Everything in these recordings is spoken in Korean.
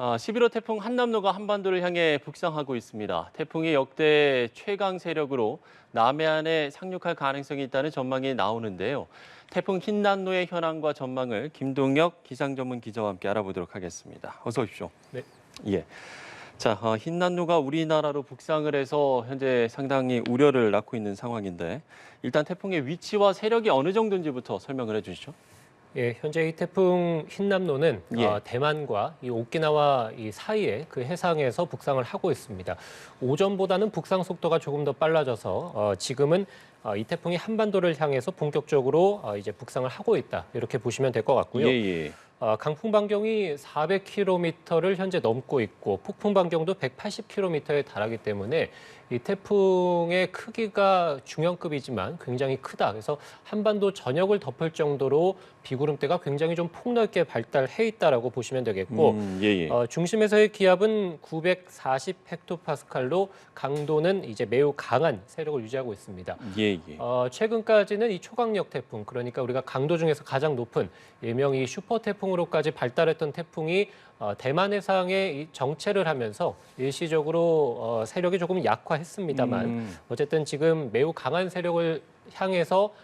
11호 태풍 한남노가 한반도를 향해 북상하고 있습니다. 태풍이 역대 최강 세력으로 남해안에 상륙할 가능성이 있다는 전망이 나오는데요. 태풍 흰남노의 현황과 전망을 김동혁 기상전문 기자와 함께 알아보도록 하겠습니다. 어서 오십시오. 네. 예. 자, 흰남노가 우리나라로 북상을 해서 현재 상당히 우려를 낳고 있는 상황인데 일단 태풍의 위치와 세력이 어느 정도인지부터 설명을 해주시죠. 예, 현재 이 태풍 흰남노는 대만과 이 오키나와 이 사이에 그 해상에서 북상을 하고 있습니다. 오전보다는 북상 속도가 조금 더 빨라져서 지금은 이 태풍이 한반도를 향해서 본격적으로 이제 북상을 하고 있다. 이렇게 보시면 될 것 같고요. 강풍 반경이 400km를 현재 넘고 있고 폭풍 반경도 180km에 달하기 때문에 이 태풍의 크기가 중형급이지만 굉장히 크다. 그래서 한반도 전역을 덮을 정도로 비구름대가 굉장히 좀 폭넓게 발달해 있다라고 보시면 되겠고 중심에서의 기압은 940헥토파스칼로 강도는 이제 매우 강한 세력을 유지하고 있습니다. 최근까지는 이 초강력 태풍, 그러니까 우리가 강도 중에서 가장 높은 일명 이 슈퍼 태풍으로까지 발달했던 태풍이 대만 해상에 정체를 하면서 일시적으로 세력이 조금 약화했습니다만 어쨌든 지금 매우 강한 세력을 향해서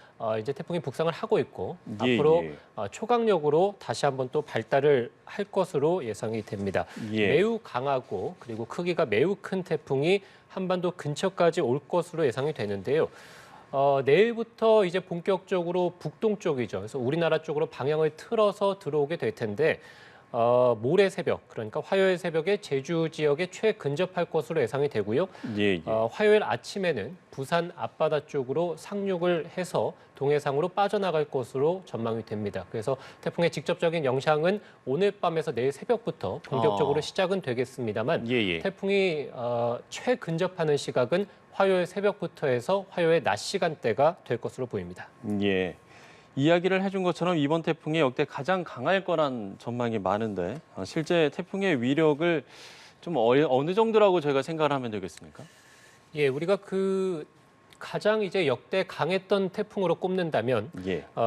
이제 태풍이 북상을 하고 있고 앞으로 초강력으로 다시 한번 또 발달을 할 것으로 예상이 됩니다. 매우 강하고 그리고 크기가 매우 큰 태풍이 한반도 근처까지 올 것으로 예상이 되는데요. 내일부터 이제 본격적으로 북동쪽이죠. 그래서 우리나라 쪽으로 방향을 틀어서 들어오게 될 텐데 모레 새벽, 그러니까 화요일 새벽에 제주 지역에 최근접할 것으로 예상이 되고요. 화요일 아침에는 부산 앞바다 쪽으로 상륙을 해서 동해상으로 빠져나갈 것으로 전망이 됩니다. 그래서 태풍의 직접적인 영향은 오늘 밤에서 내일 새벽부터 본격적으로 시작은 되겠습니다만 태풍이 최근접하는 시각은 화요일 새벽부터 해서 화요일 낮 시간대가 될 것으로 보입니다. 이야기를 해준 것처럼 이번 태풍이 역대 가장 강할 거란 전망이 많은데 실제 태풍의 위력을 좀 어느 정도라고 저희가 생각을 하면 되겠습니까? 우리가 가장 이제 역대 강했던 태풍으로 꼽는다면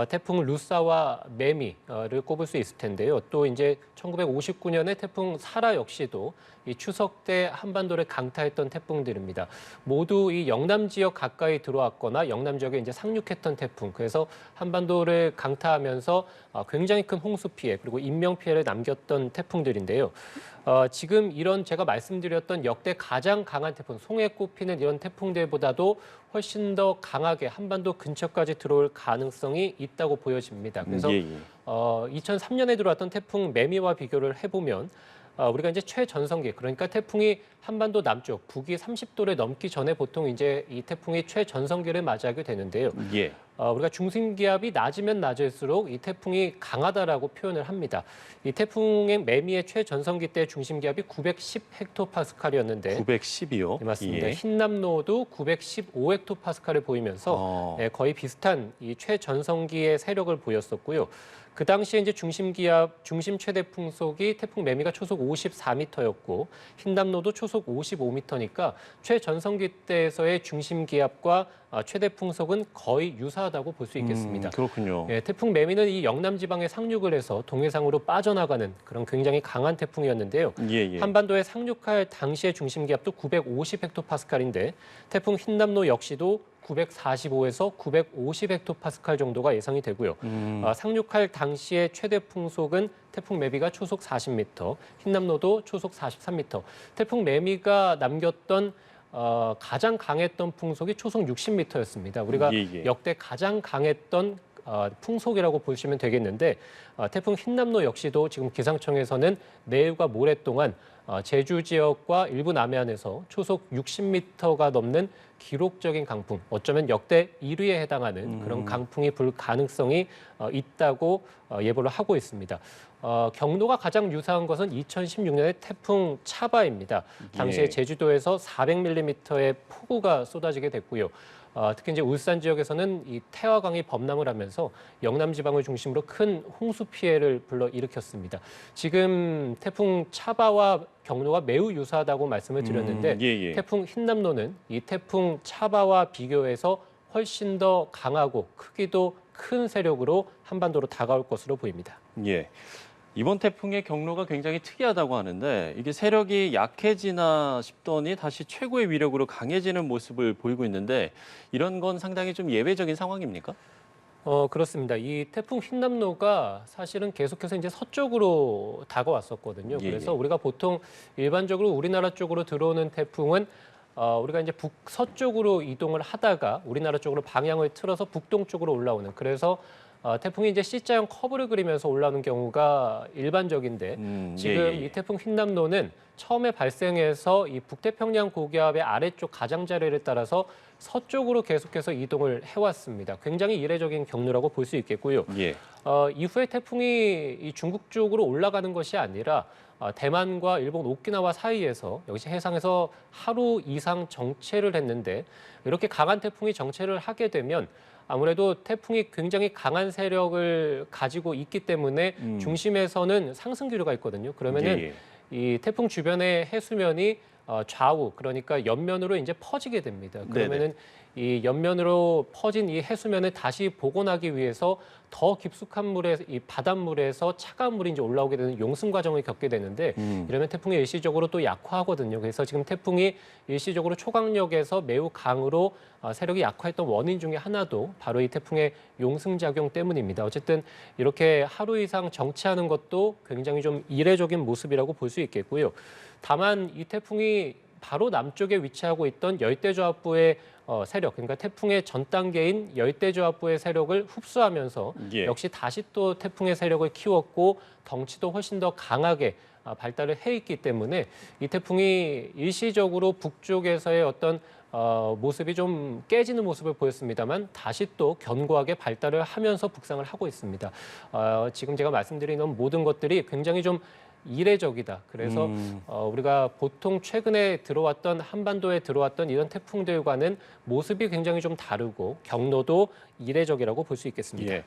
태풍 루사와 매미를 꼽을 수 있을 텐데요. 또 이제 1959년에 태풍 사라 역시도 이 추석 때 한반도를 강타했던 태풍들입니다. 모두 이 영남 지역 가까이 들어왔거나 영남 지역에 이제 상륙했던 태풍. 그래서 한반도를 강타하면서 굉장히 큰 홍수 피해 그리고 인명 피해를 남겼던 태풍들인데요. 지금 이런 제가 말씀드렸던 역대 가장 강한 태풍, 송해 꼽히는 이런 태풍들보다도 훨씬 더 강하게 한반도 근처까지 들어올 가능성이 있다고 보여집니다. 그래서 2003년에 들어왔던 태풍 매미와 비교를 해보면 우리가 이제 최전성기, 그러니까 태풍이 한반도 남쪽, 북위 30도를 넘기 전에 보통 이제 이 태풍이 최전성기를 맞이하게 되는데요. 우리가 중심기압이 낮으면 낮을수록 이 태풍이 강하다라고 표현을 합니다. 이 태풍의 매미의 최전성기 때 중심기압이 910헥토파스칼이었는데 910이요? 맞습니다. 흰남노도 915헥토파스칼을 보이면서 거의 비슷한 이 최전성기의 세력을 보였었고요. 그 당시에 이제 중심 최대 풍속이 태풍 매미가 초속 54m였고 흰남노도 초속 55m니까 최전성기 때에서의 중심 기압과 최대 풍속은 거의 유사하다고 볼 수 있겠습니다. 그렇군요. 태풍 매미는 이 영남 지방에 상륙을 해서 동해상으로 빠져나가는 그런 굉장히 강한 태풍이었는데요. 한반도에 상륙할 당시의 중심 기압도 950헥토파스칼인데 태풍 흰남노 역시도 945에서 950헥토파스칼 정도가 예상이 되고요. 상륙할 당시의 최대 풍속은 태풍 매미가 초속 40m, 흰남노도 초속 43m. 태풍 매미가 남겼던 가장 강했던 풍속이 초속 60m였습니다. 우리가 역대 가장 강했던 풍속이라고 보시면 되겠는데 태풍 흰남노 역시도 지금 기상청에서는 내일과 모레 동안 제주 지역과 일부 남해안에서 초속 60m가 넘는 기록적인 강풍, 어쩌면 역대 1위에 해당하는 그런 강풍이 불 가능성이 있다고 예보를 하고 있습니다. 경로가 가장 유사한 것은 2016년의 태풍 차바입니다. 당시에 제주도에서 400mm의 폭우가 쏟아지게 됐고요. 특히 이제 울산 지역에서는 이 태화강이 범람을 하면서 영남 지방을 중심으로 큰 홍수 피해를 불러일으켰습니다. 지금 태풍 차바와 경로가 매우 유사하다고 말씀을 드렸는데 태풍 흰남노는 이 태풍 차바와 비교해서 훨씬 더 강하고 크기도 큰 세력으로 한반도로 다가올 것으로 보입니다. 이번 태풍의 경로가 굉장히 특이하다고 하는데 이게 세력이 약해지나 싶더니 다시 최고의 위력으로 강해지는 모습을 보이고 있는데 이런 건 상당히 좀 예외적인 상황입니까? 그렇습니다. 이 태풍 흰남노가 사실은 계속해서 이제 서쪽으로 다가왔었거든요. 예, 그래서 예. 우리가 보통 일반적으로 우리나라 쪽으로 들어오는 태풍은 우리가 이제 북서쪽으로 이동을 하다가 우리나라 쪽으로 방향을 틀어서 북동쪽으로 올라오는 그래서 태풍이 이제 C자형 커브를 그리면서 올라오는 경우가 일반적인데 지금 예, 예. 이 태풍 흰남노는 처음에 발생해서 이 북태평양 고기압의 아래쪽 가장자리를 따라서 서쪽으로 계속해서 이동을 해왔습니다. 굉장히 이례적인 경로라고 볼 수 있겠고요. 예. 이후에 태풍이 이 중국 쪽으로 올라가는 것이 아니라 대만과 일본 오키나와 사이에서 역시 해상에서 하루 이상 정체를 했는데 이렇게 강한 태풍이 정체를 하게 되면 아무래도 태풍이 굉장히 강한 세력을 가지고 있기 때문에 중심에서는 상승 기류가 있거든요. 그러면은 예, 예. 이 태풍 주변의 해수면이 좌우 그러니까 옆면으로 이제 퍼지게 됩니다. 그러면은 이 옆면으로 퍼진 이 해수면을 다시 복원하기 위해서 더 깊숙한 물에 이 바닷물에서 차가운 물이 이제 올라오게 되는 용승 과정을 겪게 되는데 이러면 태풍이 일시적으로 또 약화하거든요. 그래서 지금 태풍이 일시적으로 초강력에서 매우 강으로 세력이 약화했던 원인 중에 하나도 바로 이 태풍의 용승 작용 때문입니다. 어쨌든 이렇게 하루 이상 정체하는 것도 굉장히 좀 이례적인 모습이라고 볼 수 있겠고요. 다만 이 태풍이 바로 남쪽에 위치하고 있던 열대저하부의 세력, 그러니까 태풍의 전 단계인 열대저하부의 세력을 흡수하면서 예. 역시 다시 또 태풍의 세력을 키웠고 덩치도 훨씬 더 강하게 발달을 해 있기 때문에 이 태풍이 일시적으로 북쪽에서의 어떤 모습이 좀 깨지는 모습을 보였습니다만 다시 또 견고하게 발달을 하면서 북상을 하고 있습니다. 지금 제가 말씀드리는 모든 것들이 굉장히 좀 이례적이다. 그래서 우리가 보통 최근에 들어왔던 한반도에 들어왔던 이런 태풍들과는 모습이 굉장히 좀 다르고 경로도 이례적이라고 볼 수 있겠습니다. 예.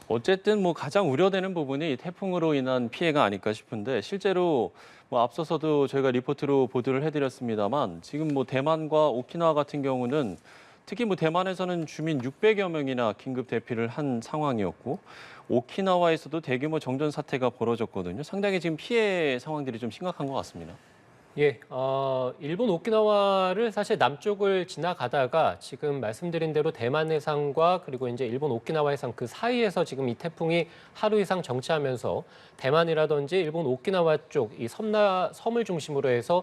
어쨌든 뭐 가장 우려되는 부분이 태풍으로 인한 피해가 아닐까 싶은데 실제로 뭐 앞서서도 저희가 리포트로 보도를 해드렸습니다만 지금 뭐 대만과 오키나와 같은 경우는 특히 뭐 대만에서는 주민 600여 명이나 긴급 대피를 한 상황이었고 오키나와에서도 대규모 정전 사태가 벌어졌거든요. 상당히 지금 피해 상황들이 좀 심각한 것 같습니다. 예, 일본 오키나와를 사실 남쪽을 지나가다가 지금 말씀드린 대로 대만 해상과 그리고 이제 일본 오키나와 해상 그 사이에서 지금 이 태풍이 하루 이상 정체하면서 대만이라든지 일본 오키나와 쪽 이 섬을 중심으로 해서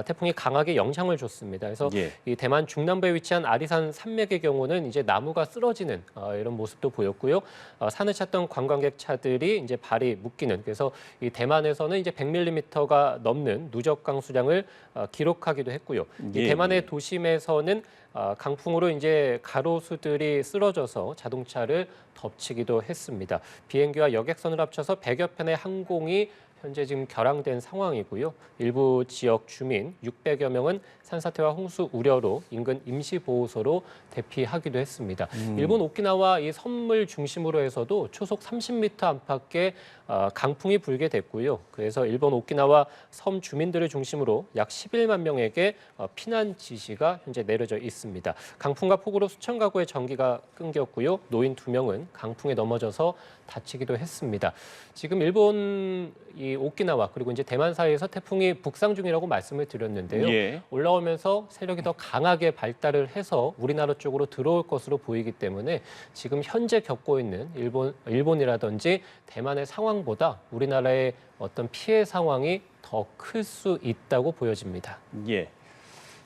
태풍이 강하게 영향을 줬습니다. 그래서 예. 이 대만 중남부에 위치한 아리산 산맥의 경우는 이제 나무가 쓰러지는 이런 모습도 보였고요. 산을 찾던 관광객 차들이 이제 발이 묶이는 그래서 이 대만에서는 이제 100mm가 넘는 누적 강수량을 기록하기도 했고요. 이 예, 대만의 예. 도심에서는 강풍으로 이제 가로수들이 쓰러져서 자동차를 덮치기도 했습니다. 비행기와 여객선을 합쳐서 100여 편의 항공이 현재 지금 결항된 상황이고요. 일부 지역 주민 600여 명은 산사태와 홍수 우려로 인근 임시보호소로 대피하기도 했습니다. 일본 오키나와 이 섬을 중심으로 해서도 초속 30m 안팎의 강풍이 불게 됐고요. 그래서 일본 오키나와 섬 주민들을 중심으로 약 11만 명에게 피난 지시가 현재 내려져 있습니다. 강풍과 폭우로 수천 가구의 전기가 끊겼고요. 노인 2명은 강풍에 넘어져서 다치기도 했습니다. 지금 일본 이 오키나와 그리고 이제 대만 사이에서 태풍이 북상 중이라고 말씀을 드렸는데요. 예. 올라오면서 세력이 더 강하게 발달을 해서 우리나라 쪽으로 들어올 것으로 보이기 때문에 지금 현재 겪고 있는 일본이라든지 대만의 상황보다 우리나라의 어떤 피해 상황이 더 클 수 있다고 보여집니다. 예.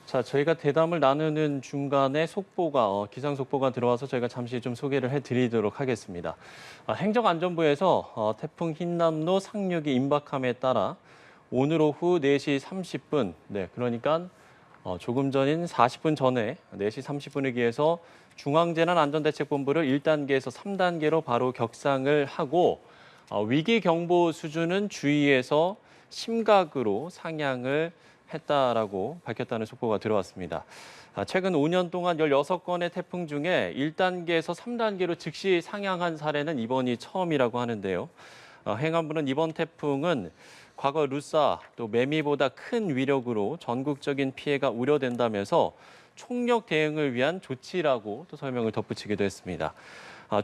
자, 저희가 대담을 나누는 중간에 속보가 기상 속보가 들어와서 저희가 잠시 좀 소개를 해드리도록 하겠습니다. 행정안전부에서 태풍 흰남노 상륙이 임박함에 따라 오늘 오후 4시 30분, 그러니까 조금 전인 40분 전에 4시 30분에 기해서 중앙재난안전대책본부를 1단계에서 3단계로 바로 격상을 하고 위기경보 수준은 주의에서 심각으로 상향을 했다라고 밝혔다는 속보가 들어왔습니다. 최근 5년 동안 16건의 태풍 중에 1단계에서 3단계로 즉시 상향한 사례는 이번이 처음이라고 하는데요. 행안부는 이번 태풍은 과거 루사 또 매미보다 큰 위력으로 전국적인 피해가 우려된다면서 총력 대응을 위한 조치라고 또 설명을 덧붙이기도 했습니다.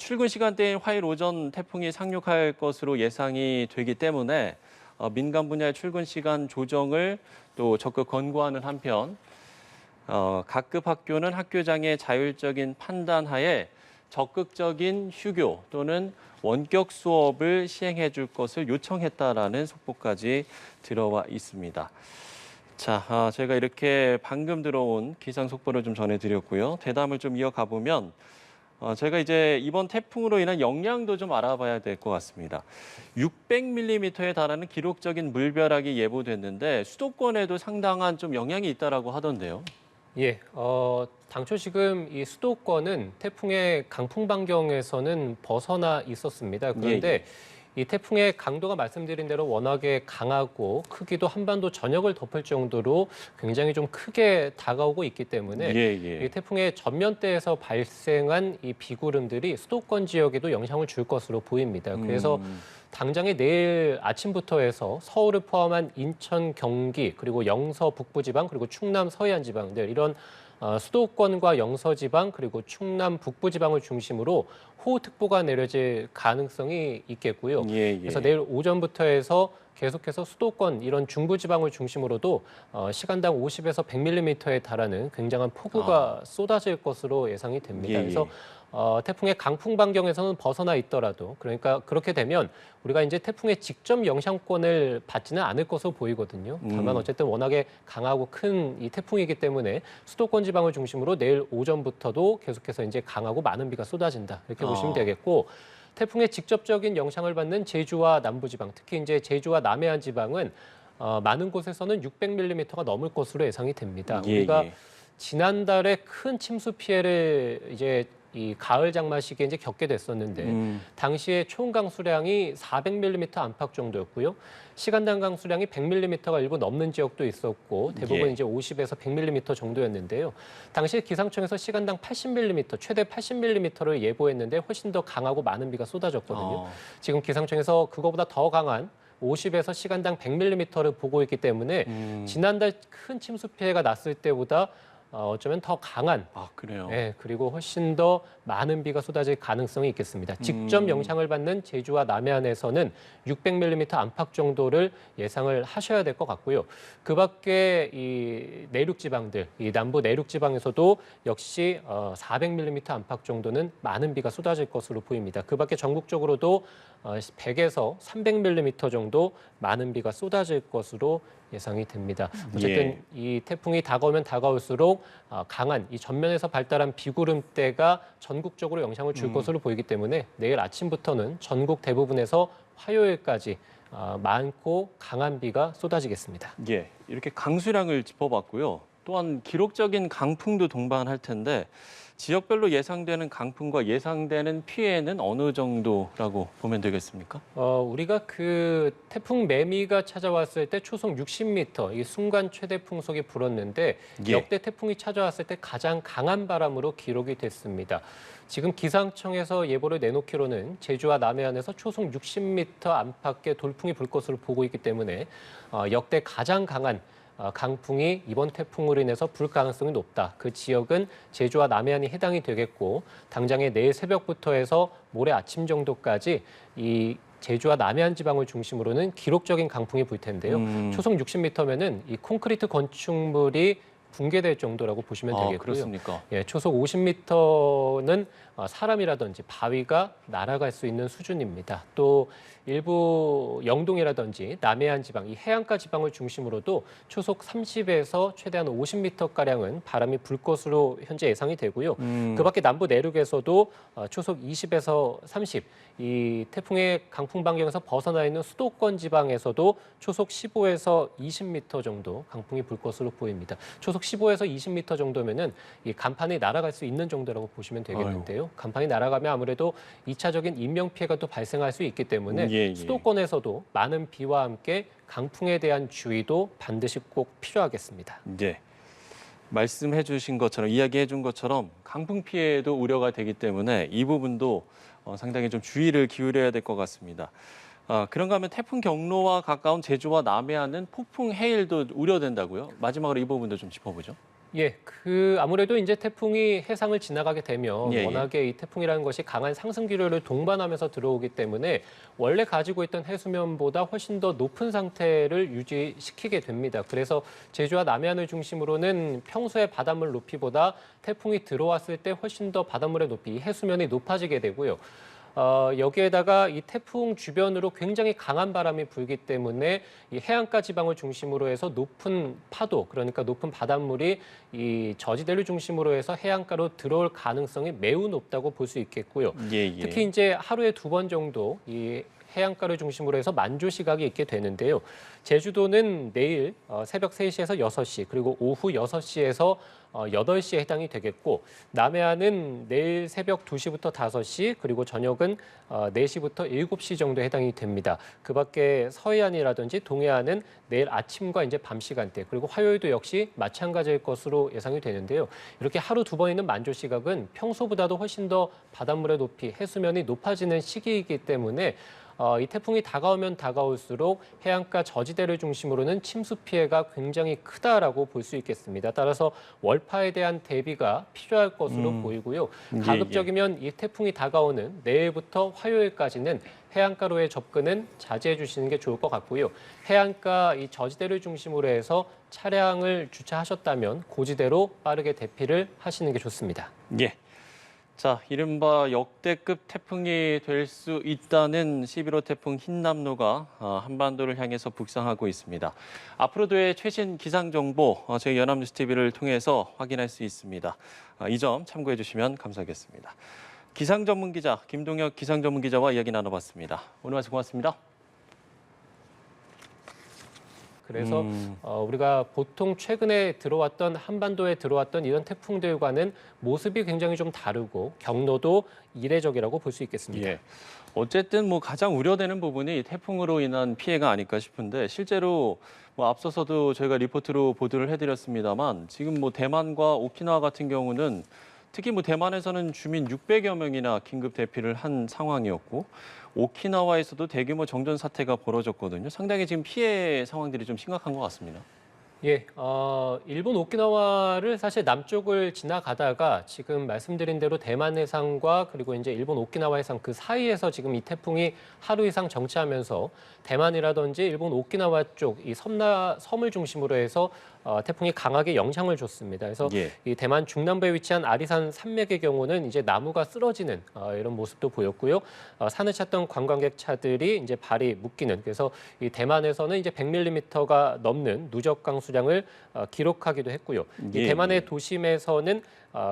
출근 시간대인 화요일 오전 태풍이 상륙할 것으로 예상이 되기 때문에 민간 분야의 출근 시간 조정을 또 적극 권고하는 한편 각급 학교는 학교장의 자율적인 판단하에 적극적인 휴교 또는 원격 수업을 시행해 줄 것을 요청했다라는 속보까지 들어와 있습니다. 자, 제가 이렇게 방금 들어온 기상 속보를 좀 전해드렸고요. 대담을 좀 이어가 보면 제가 이제 이번 태풍으로 인한 영향도 좀 알아봐야 될 것 같습니다. 600mm에 달하는 기록적인 물벼락이 예보됐는데 수도권에도 상당한 좀 영향이 있다라고 하던데요. 예, 당초 지금 이 수도권은 태풍의 강풍 반경에서는 벗어나 있었습니다. 그런데 이 태풍의 강도가 말씀드린 대로 워낙에 강하고 크기도 한반도 전역을 덮을 정도로 굉장히 좀 크게 다가오고 있기 때문에 이 태풍의 전면대에서 발생한 이 비구름들이 수도권 지역에도 영향을 줄 것으로 보입니다. 그래서 당장에 내일 아침부터 해서 서울을 포함한 인천, 경기, 그리고 영서 북부지방, 그리고 충남 서해안 지방들 이런 수도권과 영서지방 그리고 충남 북부지방을 중심으로 호우특보가 내려질 가능성이 있겠고요. 그래서 내일 오전부터 해서 계속해서 수도권 이런 중부지방을 중심으로도 시간당 50에서 100mm에 달하는 굉장한 폭우가 쏟아질 것으로 예상이 됩니다. 그래서 태풍의 강풍 반경에서는 벗어나 있더라도 그러니까 그렇게 되면 우리가 이제 태풍의 직접 영향권을 받지는 않을 것으로 보이거든요. 다만 어쨌든 워낙에 강하고 큰 이 태풍이기 때문에 수도권 지방을 중심으로 내일 오전부터도 계속해서 이제 강하고 많은 비가 쏟아진다 이렇게 보시면 되겠고. 태풍의 직접적인 영향을 받는 제주와 남부지방, 특히 이제 제주와 남해안 지방은 많은 곳에서는 600mm가 넘을 것으로 예상이 됩니다. 우리가 지난달에 큰 침수 피해를 이제 이 가을 장마 시기에 이제 겪게 됐었는데 당시에 총 강수량이 400mm 안팎 정도였고요. 시간당 강수량이 100mm가 일부 넘는 지역도 있었고 대부분 이제 50에서 100mm 정도였는데요. 당시 기상청에서 시간당 80mm, 최대 80mm를 예보했는데 훨씬 더 강하고 많은 비가 쏟아졌거든요. 지금 기상청에서 그거보다 더 강한 50에서 시간당 100mm를 보고 있기 때문에 지난달 큰 침수 피해가 났을 때보다 어쩌면 더 강한, 그래요? 네, 그리고 훨씬 더 많은 비가 쏟아질 가능성이 있겠습니다. 직접 영향을 받는 제주와 남해안에서는 600mm 안팎 정도를 예상을 하셔야 될 것 같고요. 그 밖에 이 내륙 지방들, 이 남부 내륙 지방에서도 역시 400mm 안팎 정도는 많은 비가 쏟아질 것으로 보입니다. 그 밖에 전국적으로도 100에서 300mm 정도 많은 비가 쏟아질 것으로 예상이 됩니다. 어쨌든 이 태풍이 다가오면 다가올수록 강한 이 전면에서 발달한 비구름대가 전국적으로 영향을 줄 것으로 보이기 때문에 내일 아침부터는 전국 대부분에서 화요일까지 많고 강한 비가 쏟아지겠습니다. 이렇게 강수량을 짚어봤고요. 또한 기록적인 강풍도 동반할 텐데 지역별로 예상되는 강풍과 예상되는 피해는 어느 정도라고 보면 되겠습니까? 우리가 그 태풍 매미가 찾아왔을 때 초속 60m, 이 순간 최대 풍속이 불었는데 역대 태풍이 찾아왔을 때 가장 강한 바람으로 기록이 됐습니다. 지금 기상청에서 예보를 내놓기로는 제주와 남해안에서 초속 60m 안팎의 돌풍이 불 것으로 보고 있기 때문에 역대 가장 강한 강풍이 이번 태풍으로 인해서 불 가능성이 높다. 그 지역은 제주와 남해안이 해당이 되겠고 당장에 내일 새벽부터 해서 모레 아침 정도까지 이 제주와 남해안 지방을 중심으로는 기록적인 강풍이 불 텐데요. 초속 60m면은 이 콘크리트 건축물이 붕괴될 정도라고 보시면 되겠고요. 그렇습니까? 초속 50m는 사람이라든지 바위가 날아갈 수 있는 수준입니다. 또 일부 영동이라든지 남해안 지방, 이 해안가 지방을 중심으로도 초속 30에서 최대한 50m가량은 바람이 불 것으로 현재 예상이 되고요. 그 밖에 남부 내륙에서도 초속 20에서 30, 이 태풍의 강풍 반경에서 벗어나 있는 수도권 지방에서도 초속 15에서 20m 정도 강풍이 불 것으로 보입니다. 초속 15에서 20m 정도면은 이 간판이 날아갈 수 있는 정도라고 보시면 되겠는데요. 간판이 날아가면 아무래도 2차적인 인명 피해가 또 발생할 수 있기 때문에 수도권에서도 많은 비와 함께 강풍에 대한 주의도 반드시 꼭 필요하겠습니다. 말씀해 주신 것처럼 이야기해 준 것처럼 강풍 피해도 우려가 되기 때문에 이 부분도 상당히 좀 주의를 기울여야 될 것 같습니다. 그런가 하면 태풍 경로와 가까운 제주와 남해안은 폭풍 해일도 우려된다고요? 마지막으로 이 부분도 좀 짚어보죠. 예, 아무래도 이제 태풍이 해상을 지나가게 되면 예, 예. 워낙에 이 태풍이라는 것이 강한 상승 기류를 동반하면서 들어오기 때문에 원래 가지고 있던 해수면보다 훨씬 더 높은 상태를 유지시키게 됩니다. 그래서 제주와 남해안을 중심으로는 평소의 바닷물 높이보다 태풍이 들어왔을 때 훨씬 더 바닷물의 높이, 해수면이 높아지게 되고요. 여기에다가 이 태풍 주변으로 굉장히 강한 바람이 불기 때문에 이 해안가 지방을 중심으로 해서 높은 파도, 그러니까 높은 바닷물이 이 저지대를 중심으로 해서 해안가로 들어올 가능성이 매우 높다고 볼 수 있겠고요. 예, 예. 특히 이제 하루에 2번 정도 이 해안가를 중심으로 해서 만조 시각이 있게 되는데요. 제주도는 내일 새벽 3시에서 6시, 그리고 오후 6시에서 8시에 해당이 되겠고, 남해안은 내일 새벽 2시부터 5시, 그리고 저녁은 4시부터 7시 정도 해당이 됩니다. 그 밖에 서해안이라든지 동해안은 내일 아침과 이제 밤 시간대, 그리고 화요일도 역시 마찬가지일 것으로 예상이 되는데요. 이렇게 하루 2번 있는 만조 시각은 평소보다도 훨씬 더 바닷물의 높이, 해수면이 높아지는 시기이기 때문에 이 태풍이 다가오면 다가올수록 해안가 저지대를 중심으로는 침수 피해가 굉장히 크다라고 볼 수 있겠습니다. 따라서 월파에 대한 대비가 필요할 것으로 보이고요. 가급적이면 이 태풍이 다가오는 내일부터 화요일까지는 해안가로의 접근은 자제해 주시는 게 좋을 것 같고요. 해안가 이 저지대를 중심으로 해서 차량을 주차하셨다면 고지대로 빠르게 대피를 하시는 게 좋습니다. 예. 자, 이른바 역대급 태풍이 될 수 있다는 11호 태풍 흰남노가 한반도를 향해서 북상하고 있습니다. 앞으로도의 최신 기상 정보 저희 연합뉴스 TV를 통해서 확인할 수 있습니다. 이 점 참고해 주시면 감사하겠습니다. 기상 전문 기자 김동혁 기상 전문 기자와 이야기 나눠봤습니다. 오늘 말씀 고맙습니다. 그래서 우리가 보통 최근에 한반도에 들어왔던 이런 태풍들과는 모습이 굉장히 좀 다르고 경로도 이례적이라고 볼 수 있겠습니다. 예. 어쨌든 가장 우려되는 부분이 태풍으로 인한 피해가 아닐까 싶은데 실제로 앞서서도 저희가 리포트로 보도를 해드렸습니다만 지금 대만과 오키나와 같은 경우는 특히 대만에서는 주민 600여 명이나 긴급 대피를 한 상황이었고 오키나와에서도 대규모 정전 사태가 벌어졌거든요. 상당히 지금 피해 상황들이 좀 심각한 것 같습니다. 예, 일본 오키나와를 사실 남쪽을 지나가다가 지금 말씀드린 대로 대만 해상과 그리고 이제 일본 오키나와 해상 그 사이에서 지금 이 태풍이 하루 이상 정체하면서 대만이라든지 일본 오키나와 쪽 이 섬을 중심으로 해서 태풍이 강하게 영향을 줬습니다. 그래서 예. 이 대만 중남부에 위치한 아리산 산맥의 경우는 이제 나무가 쓰러지는 이런 모습도 보였고요. 산을 찾던 관광객 차들이 이제 발이 묶이는 그래서 이 대만에서는 이제 100mm가 넘는 누적 강수량을 기록하기도 했고요. 이 예, 대만의 예. 도심에서는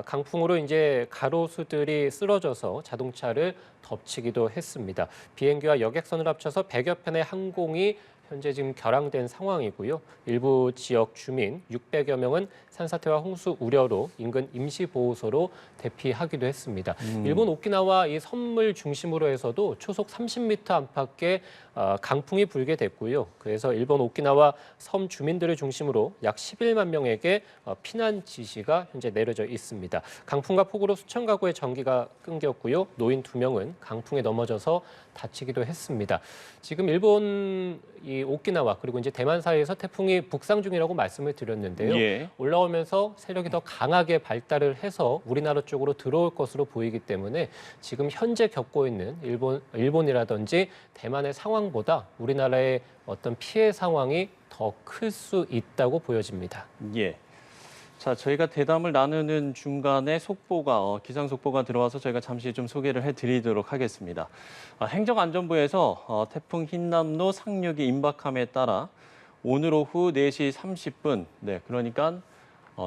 강풍으로 이제 가로수들이 쓰러져서 자동차를 덮치기도 했습니다. 비행기와 여객선을 합쳐서 100여 편의 항공이 현재 지금 결항된 상황이고요. 일부 지역 주민 600여 명은 산사태와 홍수 우려로 인근 임시보호소로 대피하기도 했습니다. 일본 오키나와 이 섬을 중심으로 해서도 초속 30m 안팎의 강풍이 불게 됐고요. 그래서 일본 오키나와 섬 주민들을 중심으로 약 11만 명에게 피난 지시가 현재 내려져 있습니다. 강풍과 폭우로 수천 가구의 전기가 끊겼고요. 노인 2명은 강풍에 넘어져서 다치기도 했습니다. 지금 일본 이 오키나와 그리고 이제 대만 사이에서 태풍이 북상 중이라고 말씀을 드렸는데요. 예. 올라오면서 세력이 더 강하게 발달을 해서 우리나라 쪽으로 들어올 것으로 보이기 때문에 지금 현재 겪고 있는 일본이라든지 대만의 상황보다 우리나라의 어떤 피해 상황이 더 클 수 있다고 보여집니다. 예. 자, 저희가 대담을 나누는 중간에 기상 속보가 들어와서 저희가 잠시 좀 소개를 해드리도록 하겠습니다. 행정안전부에서 태풍 흰남노 상륙이 임박함에 따라 오늘 오후 4시 30분, 그러니까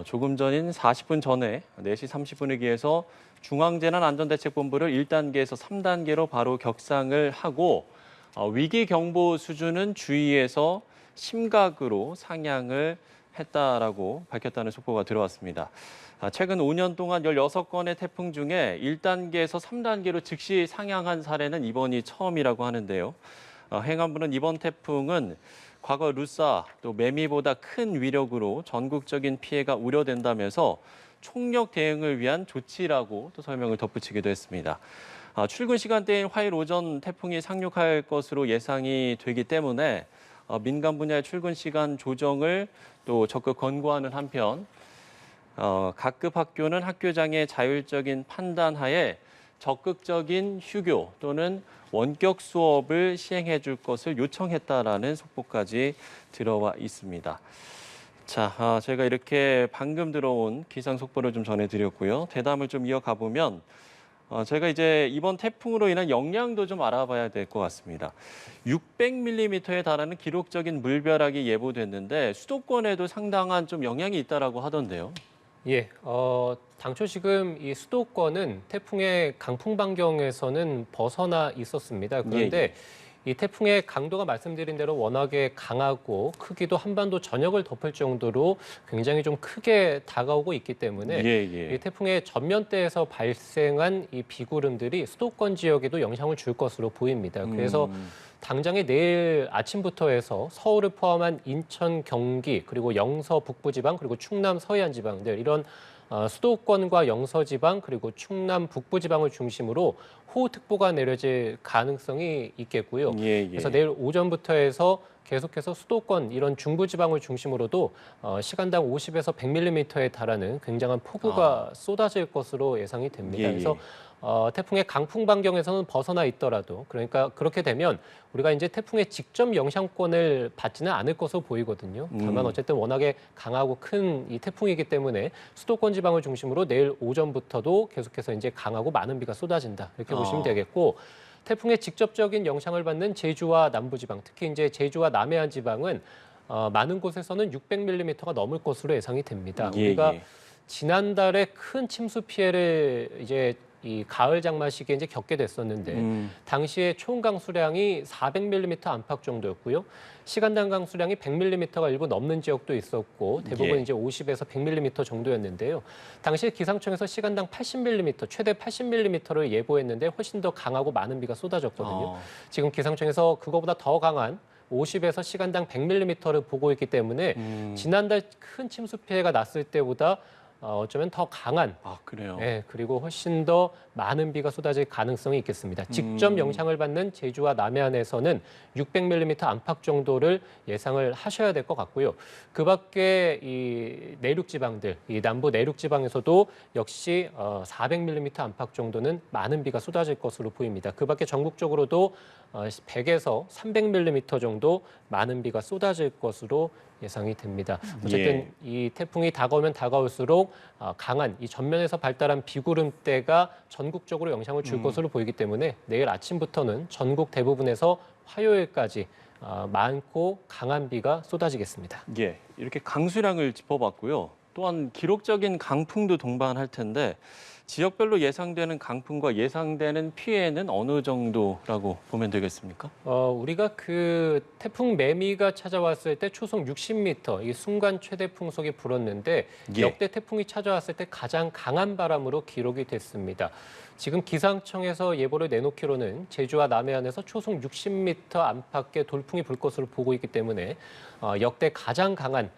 조금 전인 40분 전에 4시 30분에 기해서 중앙재난안전대책본부를 1단계에서 3단계로 바로 격상을 하고 위기경보 수준은 주의에서 심각으로 상향을 했다라고 밝혔다는 속보가 들어왔습니다. 최근 5년 동안 16건의 태풍 중에 1단계에서 3단계로 즉시 상향한 사례는 이번이 처음이라고 하는데요. 행안부는 이번 태풍은 과거 루사 또 매미보다 큰 위력으로 전국적인 피해가 우려된다면서 총력 대응을 위한 조치라고 또 설명을 덧붙이기도 했습니다. 출근 시간대인 화요일 오전 태풍이 상륙할 것으로 예상이 되기 때문에 민간 분야의 출근 시간 조정을 또 적극 권고하는 한편 각급 학교는 학교장의 자율적인 판단하에 적극적인 휴교 또는 원격 수업을 시행해 줄 것을 요청했다라는 속보까지 들어와 있습니다. 자, 제가 이렇게 방금 들어온 기상 속보를 좀 전해드렸고요. 대담을 좀 이어가 보면 제가 이제 이번 태풍으로 인한 영향도 좀 알아봐야 될 것 같습니다. 600mm에 달하는 기록적인 물벼락이 예보됐는데 수도권에도 상당한 좀 영향이 있다라고 하던데요. 예, 당초 지금 이 수도권은 태풍의 강풍 반경에서는 벗어나 있었습니다. 그런데 이 태풍의 강도가 말씀드린 대로 워낙에 강하고 크기도 한반도 전역을 덮을 정도로 굉장히 좀 크게 다가오고 있기 때문에 이 태풍의 전면대에서 발생한 이 비구름들이 수도권 지역에도 영향을 줄 것으로 보입니다. 그래서 당장에 내일 아침부터 해서 서울을 포함한 인천, 경기, 그리고 영서 북부지방, 그리고 충남 서해안 지방들 이런 수도권과 영서지방 그리고 충남 북부지방을 중심으로 호우특보가 내려질 가능성이 있겠고요. 그래서 내일 오전부터 해서 계속해서 수도권 이런 중부지방을 중심으로도 시간당 50에서 100mm에 달하는 굉장한 폭우가 쏟아질 것으로 예상이 됩니다. 그래서 태풍의 강풍 반경에서는 벗어나 있더라도 그러니까 그렇게 되면 우리가 이제 태풍의 직접 영향권을 받지는 않을 것으로 보이거든요. 다만 어쨌든 워낙에 강하고 큰 이 태풍이기 때문에 수도권 지방을 중심으로 내일 오전부터도 계속해서 이제 강하고 많은 비가 쏟아진다 이렇게 보시면 되겠고. 태풍의 직접적인 영향을 받는 제주와 남부지방, 특히 이제 제주와 남해안 지방은 많은 곳에서는 600mm가 넘을 것으로 예상이 됩니다. 우리가 지난달에 큰 침수 피해를 이제 이 가을 장마 시기에 이제 겪게 됐었는데 당시에 총 강수량이 400mm 안팎 정도였고요. 시간당 강수량이 100mm가 일부 넘는 지역도 있었고 대부분 이제 50에서 100mm 정도였는데요. 당시 기상청에서 시간당 80mm, 최대 80mm를 예보했는데 훨씬 더 강하고 많은 비가 쏟아졌거든요. 지금 기상청에서 그거보다 더 강한 50에서 시간당 100mm를 보고 있기 때문에 지난달 큰 침수 피해가 났을 때보다 어쩌면 더 강한, 그래요? 네, 그리고 훨씬 더 많은 비가 쏟아질 가능성이 있겠습니다. 직접 영향을 받는 제주와 남해안에서는 600mm 안팎 정도를 예상을 하셔야 될 것 같고요. 그 밖에 이 내륙 지방들, 이 남부 내륙 지방에서도 역시 400mm 안팎 정도는 많은 비가 쏟아질 것으로 보입니다. 그 밖에 전국적으로도 100에서 300mm 정도 많은 비가 쏟아질 것으로 예상이 됩니다. 어쨌든 이 태풍이 다가오면 다가올수록 강한 이 전면에서 발달한 비구름대가 전국적으로 영향을 줄 것으로 보이기 때문에 내일 아침부터는 전국 대부분에서 화요일까지 많고 강한 비가 쏟아지겠습니다. 이렇게 강수량을 짚어봤고요. 또한 기록적인 강풍도 동반할 텐데 지역별로 예상되는 강풍과 예상되는 피해는 어느 정도라고 보면 되겠습니까? 우리가 그 태풍 매미가 찾아왔을 때 초속 60m, 이 순간 최대 풍속이 불었는데 역대 태풍이 찾아왔을 때 가장 강한 바람으로 기록이 됐습니다. 지금 기상청에서 예보를 내놓기로는 제주와 남해안에서 초속 60m 안팎의 돌풍이 불 것으로 보고 있기 때문에 역대 가장 강한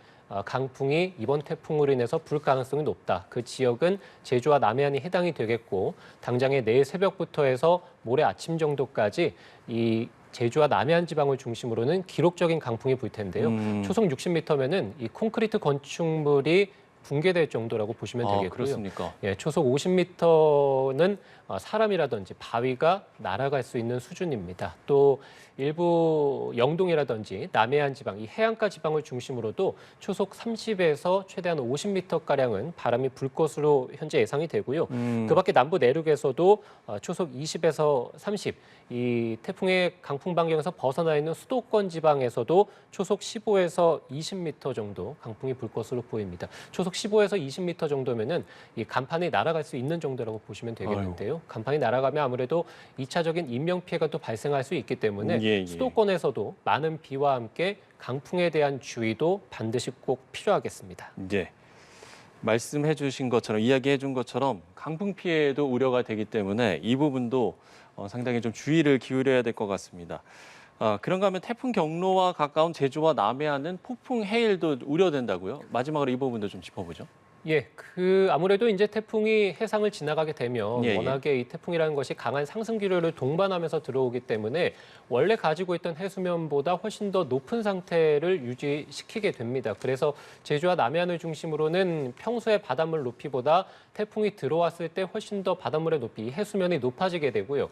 강풍이 이번 태풍으로 인해서 불 가능성이 높다. 그 지역은 제주와 남해안이 해당이 되겠고 당장에 내일 새벽부터 해서 모레 아침 정도까지 이 제주와 남해안 지방을 중심으로는 기록적인 강풍이 불 텐데요. 초속 60m면은 이 콘크리트 건축물이 붕괴될 정도라고 보시면 되겠고요. 그렇습니까? 초속 50m는 사람이라든지 바위가 날아갈 수 있는 수준입니다. 또 일부 영동이라든지 남해안 지방, 이 해안가 지방을 중심으로도 초속 30에서 최대한 50m가량은 바람이 불 것으로 현재 예상이 되고요. 그 밖에 남부 내륙에서도 초속 20에서 30, 이 태풍의 강풍 반경에서 벗어나 있는 수도권 지방에서도 초속 15에서 20m 정도 강풍이 불 것으로 보입니다. 초속 15에서 20m 정도면은 이 간판이 날아갈 수 있는 정도라고 보시면 되겠는데요. 간판이 날아가면 아무래도 2차적인 인명 피해가 또 발생할 수 있기 때문에 수도권에서도 많은 비와 함께 강풍에 대한 주의도 반드시 꼭 필요하겠습니다. 말씀해 주신 것처럼 이야기해 준 것처럼 강풍 피해도 우려가 되기 때문에 이 부분도 상당히 좀 주의를 기울여야 될 것 같습니다. 그런가 하면 태풍 경로와 가까운 제주와 남해안은 폭풍 해일도 우려된다고요? 마지막으로 이 부분도 좀 짚어보죠. 예, 아무래도 이제 태풍이 해상을 지나가게 되면 예, 예. 워낙에 이 태풍이라는 것이 강한 상승 기류를 동반하면서 들어오기 때문에 원래 가지고 있던 해수면보다 훨씬 더 높은 상태를 유지시키게 됩니다. 그래서 제주와 남해안을 중심으로는 평소의 바닷물 높이보다 태풍이 들어왔을 때 훨씬 더 바닷물의 높이, 해수면이 높아지게 되고요.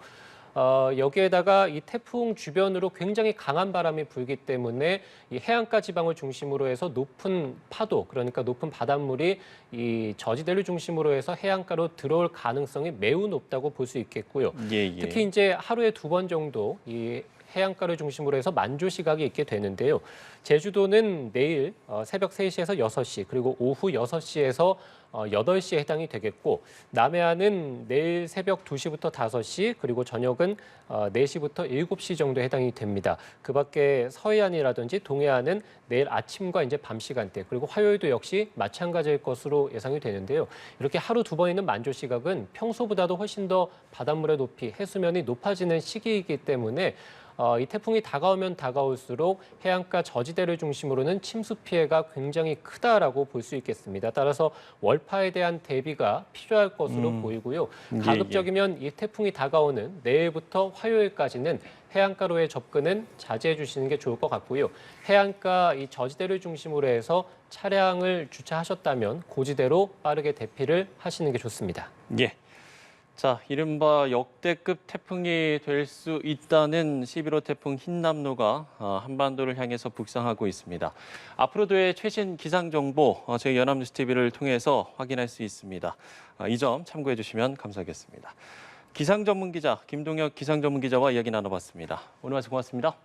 여기에다가 이 태풍 주변으로 굉장히 강한 바람이 불기 때문에 이 해안가 지방을 중심으로 해서 높은 파도, 그러니까 높은 바닷물이 이 저지대를 중심으로 해서 해안가로 들어올 가능성이 매우 높다고 볼 수 있겠고요. 예, 예. 특히 이제 하루에 2번 정도 이 해안가를 중심으로 해서 만조 시각이 있게 되는데요. 제주도는 내일 새벽 3시에서 6시, 그리고 오후 6시에서 8시에 해당이 되겠고, 남해안은 내일 새벽 2시부터 5시, 그리고 저녁은 4시부터 7시 정도에 해당이 됩니다. 그 밖에 서해안이라든지 동해안은 내일 아침과 이제 밤 시간대, 그리고 화요일도 역시 마찬가지일 것으로 예상이 되는데요. 이렇게 하루 2번 있는 만조 시각은 평소보다도 훨씬 더 바닷물의 높이, 해수면이 높아지는 시기이기 때문에 이 태풍이 다가오면 다가올수록 해안가 저지대를 중심으로는 침수 피해가 굉장히 크다라고 볼 수 있겠습니다. 따라서 월파에 대한 대비가 필요할 것으로 보이고요. 가급적이면 이 태풍이 다가오는 내일부터 화요일까지는 해안가로의 접근은 자제해 주시는 게 좋을 것 같고요. 해안가 이 저지대를 중심으로 해서 차량을 주차하셨다면 고지대로 빠르게 대피를 하시는 게 좋습니다. 예. 자, 이른바 역대급 태풍이 될 수 있다는 11호 태풍 흰남노가 한반도를 향해서 북상하고 있습니다. 앞으로도의 최신 기상 정보 저희 연합뉴스 TV를 통해서 확인할 수 있습니다. 이 점 참고해 주시면 감사하겠습니다. 기상 전문 기자 김동혁 기상 전문 기자와 이야기 나눠봤습니다. 오늘 말씀 고맙습니다.